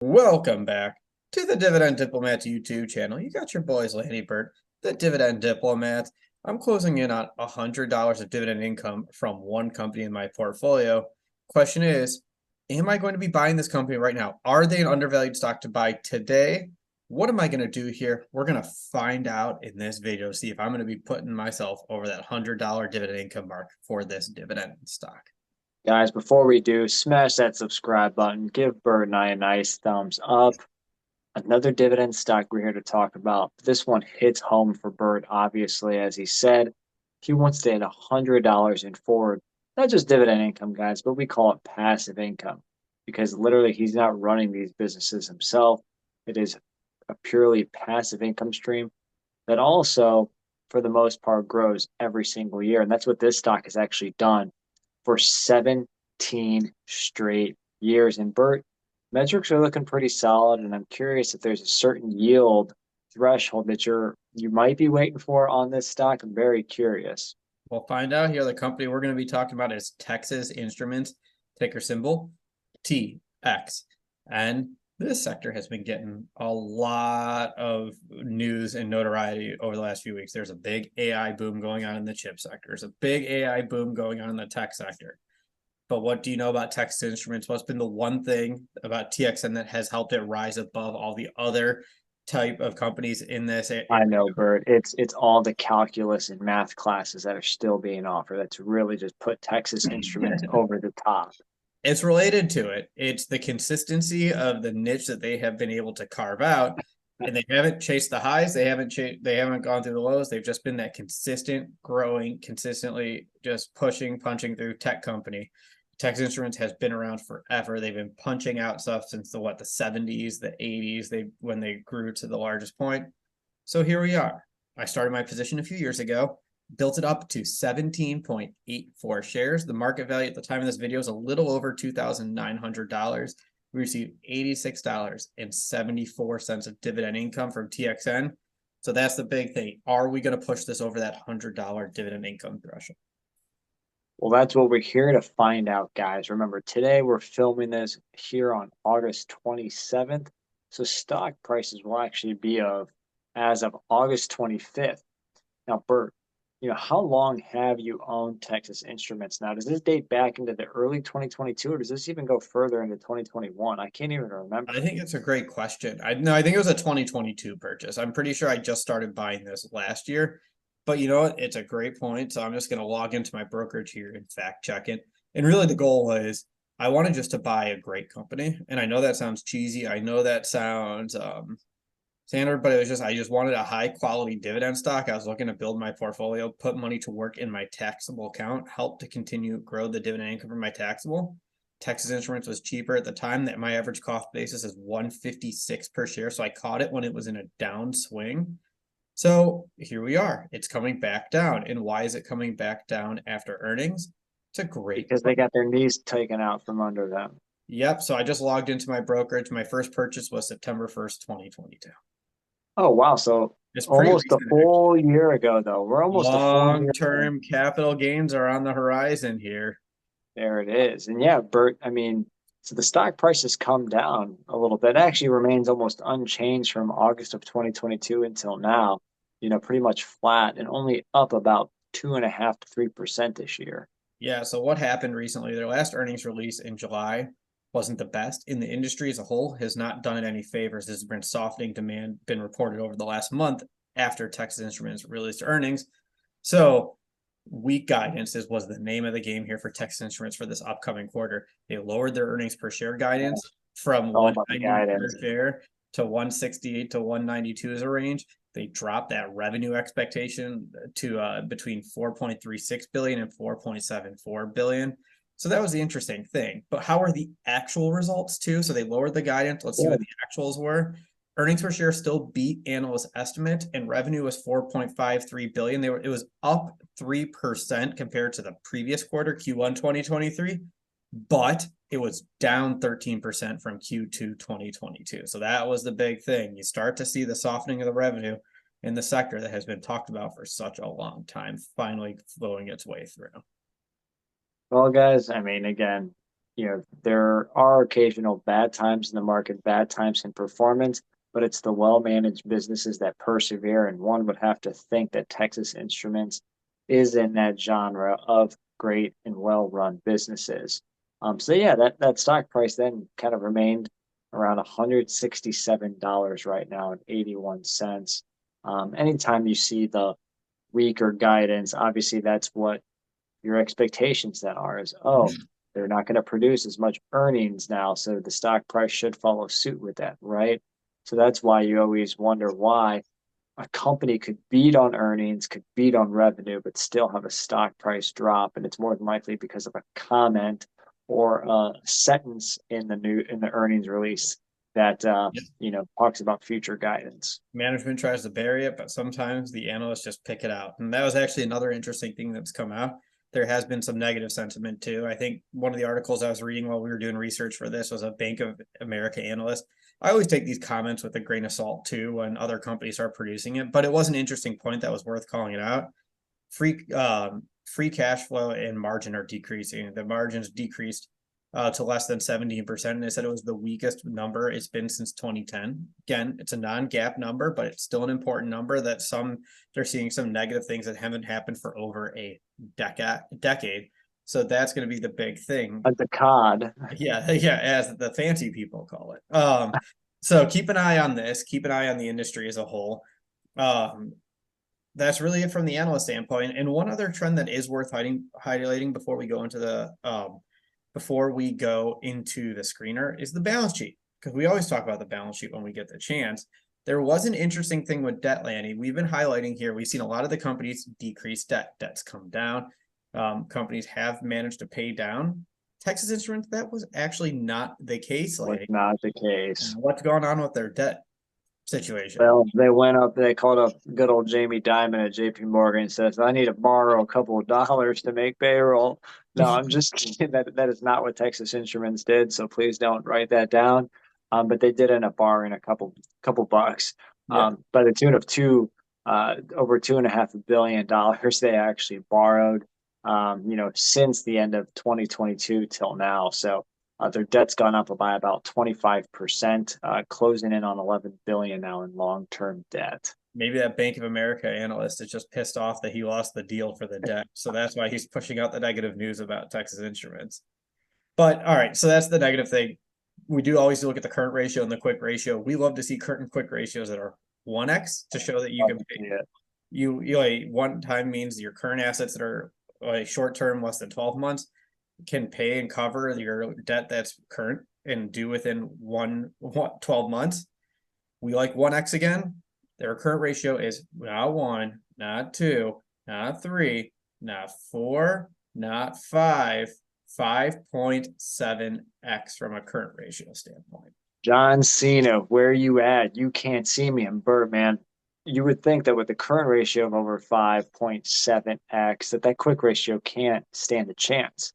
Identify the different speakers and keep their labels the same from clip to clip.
Speaker 1: Welcome back to the Dividend Diplomats YouTube channel. You got your boys, Lanny Bird, the Dividend Diplomats. I'm closing in on $100 of dividend income from one company in my portfolio. Question is, am I going to be buying this company right now? Are they an undervalued stock to buy today? What am I going to do here? We're going to find out in this video, see if I'm going to be putting myself over that $100 dividend income mark for this dividend stock.
Speaker 2: Guys, before we do, smash that subscribe button. Give Bert and I a nice thumbs up. Another dividend stock we're here to talk about. This one hits home for Bert, obviously, as he said. He wants to hit $100 in forward, not just dividend income, guys, but we call it passive income because literally he's not running these businesses himself. It is a purely passive income stream that also, for the most part, grows every single year. And that's what this stock has actually done for 17 straight years. And Bert, metrics are looking pretty solid, and I'm curious if there's a certain yield threshold that you might be waiting for on this stock. I'm very curious.
Speaker 1: We'll find out here. The company we're going to be talking about is Texas Instruments, ticker symbol TX. And this sector has been getting a lot of news and notoriety over the last few weeks. There's a big AI boom going on in the chip sector. There's a big AI boom going on in the tech sector. But what do you know about Texas Instruments? What's been the one thing about TXN that has helped it rise above all the other type of companies in this area?
Speaker 2: I know, Bert. It's all the calculus and math classes that are still being offered. That's really just put Texas Instruments over the top.
Speaker 1: It's related to it. It's the consistency of the niche that they have been able to carve out, and they haven't chased the highs. They haven't gone through the lows. They've just been that consistent, growing, consistently just pushing, punching through tech company. Texas Instruments has been around forever. They've been punching out stuff since the 70s, the 80s. When they grew to the largest point. So here we are. I started my position a few years ago, built it up to 17.84 shares. The market value at the time of this video is a little over $2,900. We received $86.74 of dividend income from TXN. So that's the big thing. Are we going to push this over that $100 dividend income threshold?
Speaker 2: Well, that's what we're here to find out, guys. Remember, today we're filming this here on August 27th. So stock prices will actually be as of August 25th. Now, Bert, how long have you owned Texas Instruments now? Does this date back into the early 2022 or does this even go further into 2021? I can't even remember.
Speaker 1: I think it's a great question. I think it was a 2022 purchase. I'm pretty sure I just started buying this last year. But you know what? It's a great point. So I'm just going to log into my brokerage here and fact check it. And really the goal is I wanted just to buy a great company. And I know that sounds cheesy. I know that sounds standard, but I just wanted a high quality dividend stock. I was looking to build my portfolio, put money to work in my taxable account, help to continue grow the dividend income from my taxable. Texas Instruments was cheaper at the time. That my average cost basis is 156 per share. So I caught it when it was in a downswing. So here we are. It's coming back down. And why is it coming back down after earnings? It's a great
Speaker 2: Because they got their knees taken out from under them.
Speaker 1: Yep. So I just logged into my brokerage. My first purchase was September 1st, 2022.
Speaker 2: Oh, wow. So
Speaker 1: It's pretty
Speaker 2: almost a
Speaker 1: recent, actually.
Speaker 2: full year ago, though. We're almost a full year.
Speaker 1: Long-term capital gains are on the horizon here.
Speaker 2: There it is. And yeah, Bert, so the stock price has come down a little bit. It actually remains almost unchanged from August of 2022 until now, pretty much flat and only up about 2.5% to 3% this year.
Speaker 1: Yeah. So what happened recently? Their last earnings release in July wasn't the best. In the industry as a whole, has not done it any favors. There's been softening demand been reported over the last month after Texas Instruments released earnings. So weak guidance was the name of the game here for Texas Instruments for this upcoming quarter. They lowered their earnings per share guidance from
Speaker 2: All about the
Speaker 1: 190
Speaker 2: guidance.
Speaker 1: per share to 168 to 192 as a range. They dropped that revenue expectation to between 4.36 billion and 4.74 billion. So that was the interesting thing. But how are the actual results too? So they lowered the guidance. Let's see what the actuals were. Earnings per share still beat analyst estimate, and revenue was 4.53 billion. It was up 3% compared to the previous quarter, Q1 2023, but it was down 13% from Q2 2022. So that was the big thing. You start to see the softening of the revenue in the sector that has been talked about for such a long time finally flowing its way through.
Speaker 2: Well, guys, again, there are occasional bad times in the market, bad times in performance, but it's the well-managed businesses that persevere. And one would have to think that Texas Instruments is in that genre of great and well-run businesses. So yeah, that stock price then kind of remained around $167 right now and 81 cents. Anytime you see the weaker guidance, obviously that's what your expectations then are is, oh, they're not going to produce as much earnings now, so the stock price should follow suit with that, right? So that's why you always wonder why a company could beat on earnings, could beat on revenue, but still have a stock price drop. And it's more than likely because of a comment or a sentence in the earnings release that talks about future guidance.
Speaker 1: Management tries to bury it, but sometimes the analysts just pick it out. And that was actually another interesting thing that's come out. There has been some negative sentiment too. I think one of the articles I was reading while we were doing research for this was a Bank of America analyst. I always take these comments with a grain of salt too when other companies are producing it, but it was an interesting point that was worth calling it out. Free cash flow and margin are decreasing. The margins decreased to less than 17%. And they said it was the weakest number it's been since 2010. Again, it's a non-GAAP number, but it's still an important number that they're seeing some negative things that haven't happened for over a decade. So that's going to be the big thing.
Speaker 2: Like the COD.
Speaker 1: Yeah, as the fancy people call it. So keep an eye on this. Keep an eye on the industry as a whole. That's really it from the analyst standpoint. And one other trend that is worth highlighting before we go into the screener is the balance sheet, because we always talk about the balance sheet when we get the chance. There was an interesting thing with debt, Lanny. We've been highlighting here. We've seen a lot of the companies decrease debt. Debt's come down. Companies have managed to pay down. Texas Instruments, that was actually not the case.
Speaker 2: Was not the case.
Speaker 1: What's going on with their debt situation?
Speaker 2: Well, they went up, they called up good old Jamie Dimon at JP Morgan and says, I need to borrow a couple of dollars to make payroll. No, I'm just kidding. That is not what Texas Instruments did. So please don't write that down. But they did end up borrowing a couple bucks.
Speaker 1: Yeah.
Speaker 2: By the tune of over $2.5 billion they actually borrowed, since the end of 2022 till now. So their debt's gone up by about 25%, closing in on 11 billion now in long-term debt.
Speaker 1: Maybe that Bank of America analyst is just pissed off that he lost the deal for the debt. So that's why he's pushing out the negative news about Texas Instruments. But all right, so that's the negative thing. We do always look at the current ratio and the quick ratio. We love to see current and quick ratios that are 1x to show that you can pay. You one time means your current assets that are short term, less than 12 months, can pay and cover your debt that's current and due within 12 months. We like 1x again. Their current ratio is not 1, not 2, not 3, not 4, not 5, 5.7x from a current ratio standpoint.
Speaker 2: John Cena, where you at? You can't see me. I'm Birdman. You would think that with the current ratio of over 5.7x, that quick ratio can't stand a chance.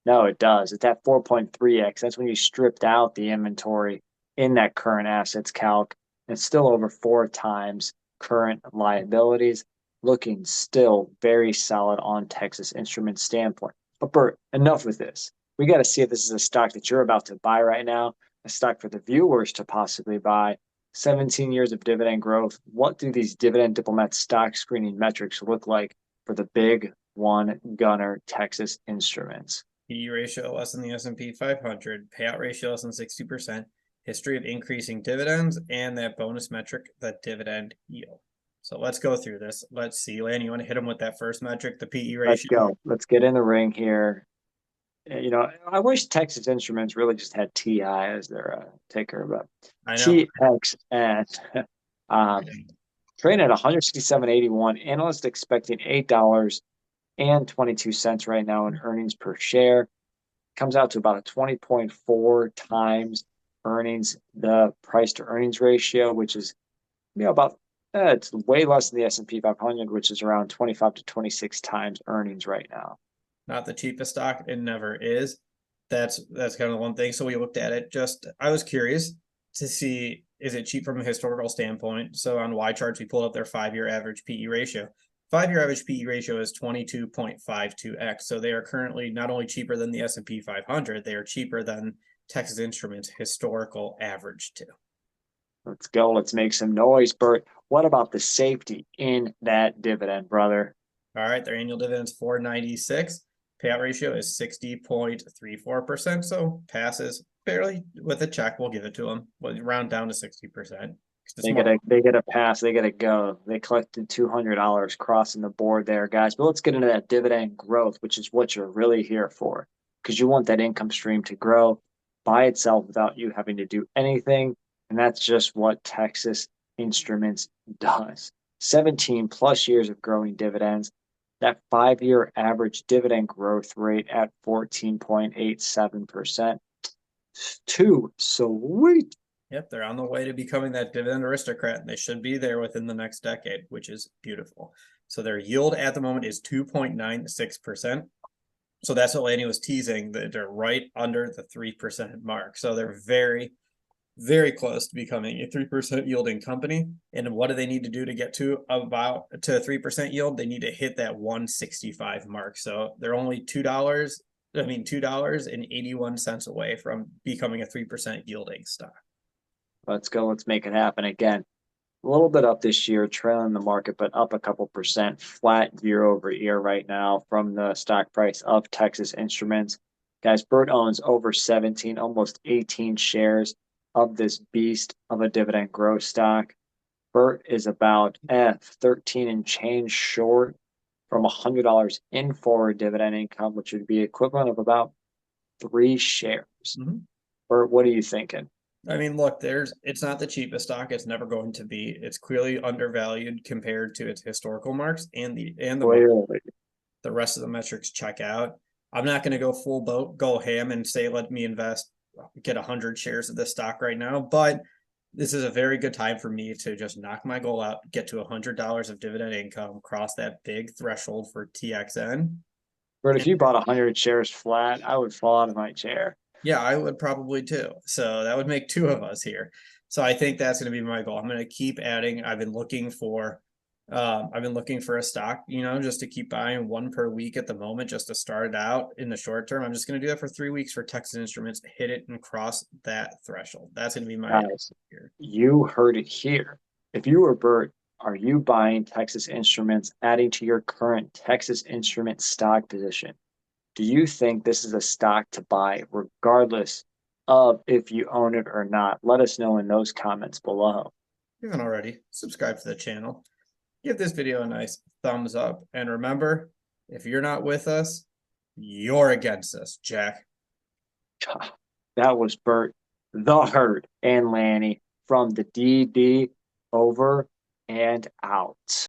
Speaker 2: No, it does. It's at 4.3x. That's when you stripped out the inventory in that current assets calc. It's still over 4 times current liabilities, looking still very solid on Texas Instruments standpoint. But Bert, enough with this. We got to see if this is a stock that you're about to buy right now, a stock for the viewers to possibly buy. 17 years of dividend growth. What do these Dividend Diplomats stock screening metrics look like for the big one gunner Texas Instruments?
Speaker 1: PE ratio less than the S&P 500, payout ratio less than 60%, history of increasing dividends, and that bonus metric, the dividend yield. So let's go through this. Let's see. Lan, you want to hit them with that first metric, the PE ratio?
Speaker 2: Let's go. Let's get in the ring here. I wish Texas Instruments really just had TI as their ticker, but TXN trading at 167.81. Analysts expecting $8.22 right now in earnings per share. Comes out to about a 20.4 times earnings, the price to earnings ratio, which is about it's way less than the S&P 500, which is around 25 to 26 times earnings right now.
Speaker 1: Not the cheapest stock. It never is. That's kind of one thing. So we looked at it. I was curious to see, is it cheap from a historical standpoint? So on Y charts, we pulled up their 5-year average PE ratio. 5-year average PE ratio is 22.52x. So they are currently not only cheaper than the S&P 500, they are cheaper than Texas Instruments historical average too.
Speaker 2: Let's go. Let's make some noise, Bert. What about the safety in that dividend, brother?
Speaker 1: All right, their annual dividend is 496. Payout ratio is 60.34%. So passes fairly with a check. We'll give it to them. We'll round down to 60%.
Speaker 2: They get a pass. They get a go. They collected $200 crossing the board there, guys. But let's get into that dividend growth, which is what you're really here for, because you want that income stream to grow by itself without you having to do anything. And that's just what Texas Instruments does. 17 plus years of growing dividends. That 5-year average dividend growth rate at 14.87%. Too sweet.
Speaker 1: Yep, they're on the way to becoming that dividend aristocrat, and they should be there within the next decade, which is beautiful. So their yield at the moment is 2.96%. So that's what Lanny was teasing, that they're right under the 3% mark. So they're very, very close to becoming a 3% yielding company. And what do they need to do to get to about to a 3% yield? They need to hit that 165 mark. So they're only $2.81 away from becoming a 3% yielding stock.
Speaker 2: Let's go. Let's make it happen again. A little bit up this year, trailing the market, but up a couple percent, flat year over year right now from the stock price of Texas Instruments. Guys, Bert owns over 17, almost 18 shares of this beast of a dividend growth stock. Bert is about 13 and change short from $100 in forward dividend income, which would be equivalent of about 3 shares. Bert, what are you thinking?
Speaker 1: I mean, look, it's not the cheapest stock. It's never going to be. It's clearly undervalued compared to its historical marks and the rest of the metrics check out. I'm not going to go full boat, go ham and say, let me get 100 shares of this stock right now. But this is a very good time for me to just knock my goal out, get to $100 of dividend income, cross that big threshold for TXN.
Speaker 2: But if you bought 100 shares flat, I would fall out of my chair.
Speaker 1: Yeah, I would probably too. So that would make 2 of us here. So I think that's going to be my goal. I'm going to keep adding. I've been looking for a stock, just to keep buying 1 per week at the moment, just to start it out in the short term. I'm just going to do that for 3 weeks for Texas Instruments, hit it and cross that threshold. That's going to be my
Speaker 2: here. You heard it here. If you were Bert, are you buying Texas Instruments, adding to your current Texas Instruments stock position? Do you think this is a stock to buy regardless of if you own it or not? Let us know in those comments below.
Speaker 1: If you haven't already, subscribe to the channel. Give this video a nice thumbs up. And remember, if you're not with us, you're against us, Jack.
Speaker 2: That was Bert, the Herd, and Lanny from the DD over and out.